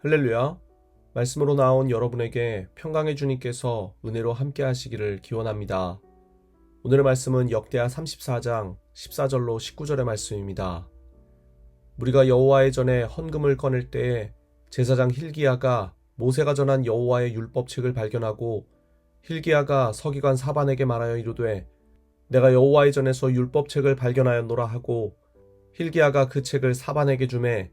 할렐루야. 말씀으로 나온 여러분에게 평강의 주님께서 은혜로 함께 하시기를 기원합니다. 오늘의 말씀은 역대하 34장 14절로 19절의 말씀입니다. 우리가 여호와의 전에 헌금을 꺼낼 때에 제사장 hil기야가 모세가 전한 여호와의 율법책을 발견하고 hil기야가 서기관 사반에게 말하여 이르되 내가 여호와의 전에서 율법책을 발견하였노라 하고 hil기야가 그 책을 사반에게 주매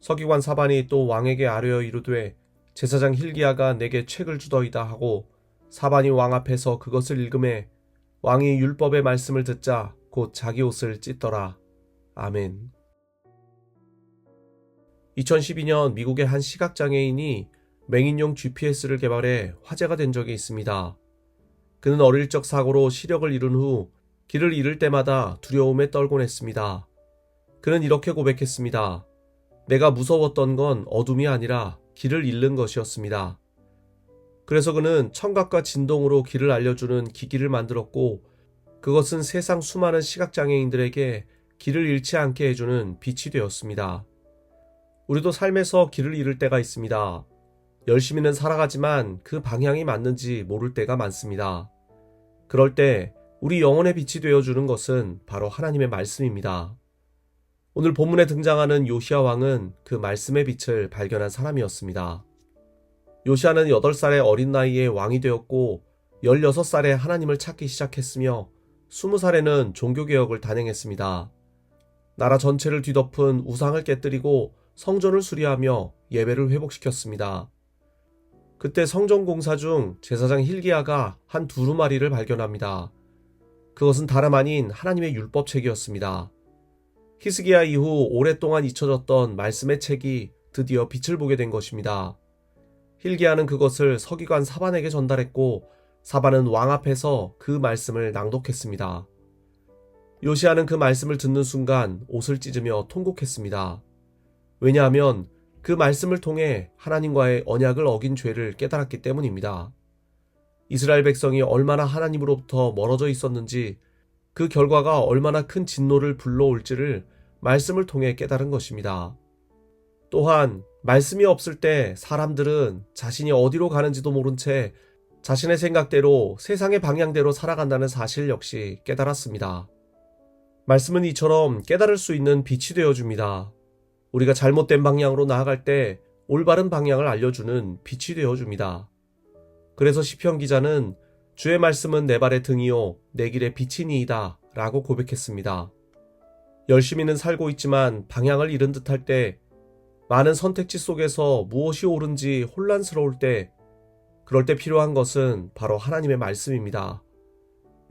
서기관 사반이 또 왕에게 아뢰어 이르되 제사장 hil기야가 내게 책을 주더이다 하고 사반이 왕 앞에서 그것을 읽음에 왕이 율법의 말씀을 듣자 곧 자기 옷을 찢더라. 아멘. 2012년 미국의 한 시각장애인이 맹인용 GPS를 개발해 화제가 된 적이 있습니다. 그는 어릴 적 사고로 시력을 잃은 후 길을 잃을 때마다 두려움에 떨곤 했습니다. 그는 이렇게 고백했습니다. 내가 무서웠던 건 어둠이 아니라 길을 잃는 것이었습니다. 그래서 그는 청각과 진동으로 길을 알려주는 기기를 만들었고 그것은 세상 수많은 시각장애인들에게 길을 잃지 않게 해주는 빛이 되었습니다. 우리도 삶에서 길을 잃을 때가 있습니다. 열심히는 살아가지만 그 방향이 맞는지 모를 때가 많습니다. 그럴 때 우리 영혼의 빛이 되어주는 것은 바로 하나님의 말씀입니다. 오늘 본문에 등장하는 요시야 왕은 그 말씀의 빛을 발견한 사람이었습니다. 요시야는 8살의 어린 나이에 왕이 되었고 16살에 하나님을 찾기 시작했으며 20살에는 종교개혁을 단행했습니다. 나라 전체를 뒤덮은 우상을 깨뜨리고 성전을 수리하며 예배를 회복시켰습니다. 그때 성전 공사 중 제사장 hil기야가 한 두루마리를 발견합니다. 그것은 다름 아닌 하나님의 율법책이었습니다. 히스기야 이후 오랫동안 잊혀졌던 말씀의 책이 드디어 빛을 보게 된 것입니다. hil기야는 그것을 서기관 사반에게 전달했고 사반은 왕 앞에서 그 말씀을 낭독했습니다. 요시야는 그 말씀을 듣는 순간 옷을 찢으며 통곡했습니다. 왜냐하면 그 말씀을 통해 하나님과의 언약을 어긴 죄를 깨달았기 때문입니다. 이스라엘 백성이 얼마나 하나님으로부터 멀어져 있었는지 그 결과가 얼마나 큰 진노를 불러올지를 말씀을 통해 깨달은 것입니다. 또한 말씀이 없을 때 사람들은 자신이 어디로 가는지도 모른 채 자신의 생각대로 세상의 방향대로 살아간다는 사실 역시 깨달았습니다. 말씀은 이처럼 깨달을 수 있는 빛이 되어줍니다. 우리가 잘못된 방향으로 나아갈 때 올바른 방향을 알려주는 빛이 되어줍니다. 그래서 시편 기자는 주의 말씀은 내 발의 등이요 내 길의 빛이니이다 라고 고백했습니다. 열심히는 살고 있지만 방향을 잃은 듯할 때, 많은 선택지 속에서 무엇이 옳은지 혼란스러울 때, 그럴 때 필요한 것은 바로 하나님의 말씀입니다.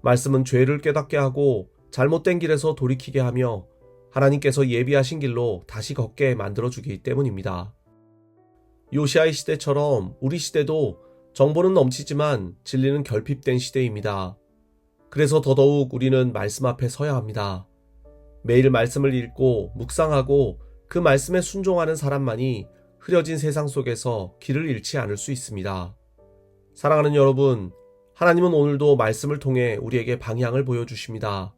말씀은 죄를 깨닫게 하고 잘못된 길에서 돌이키게 하며 하나님께서 예비하신 길로 다시 걷게 만들어주기 때문입니다. 요시야의 시대처럼 우리 시대도 정보는 넘치지만 진리는 결핍된 시대입니다. 그래서 더더욱 우리는 말씀 앞에 서야 합니다. 매일 말씀을 읽고 묵상하고 그 말씀에 순종하는 사람만이 흐려진 세상 속에서 길을 잃지 않을 수 있습니다. 사랑하는 여러분, 하나님은 오늘도 말씀을 통해 우리에게 방향을 보여주십니다.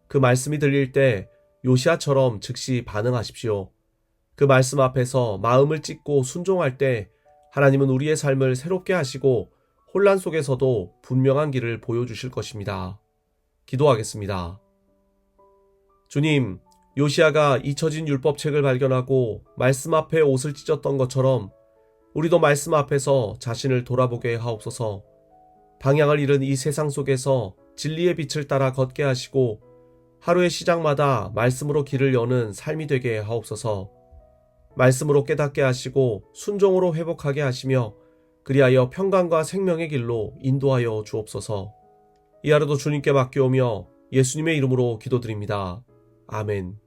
그 말씀이 들릴 때 요시야처럼 즉시 반응하십시오. 그 말씀 앞에서 마음을 찢고 순종할 때 하나님은 우리의 삶을 새롭게 하시고 혼란 속에서도 분명한 길을 보여주실 것입니다. 기도하겠습니다. 주님, 요시야가 잊혀진 율법책을 발견하고 말씀 앞에 옷을 찢었던 것처럼 우리도 말씀 앞에서 자신을 돌아보게 하옵소서. 방향을 잃은 이 세상 속에서 진리의 빛을 따라 걷게 하시고 하루의 시작마다 말씀으로 길을 여는 삶이 되게 하옵소서. 말씀으로 깨닫게 하시고 순종으로 회복하게 하시며 그리하여 평강과 생명의 길로 인도하여 주옵소서. 이 하루도 주님께 맡겨오며 예수님의 이름으로 기도드립니다. 아멘.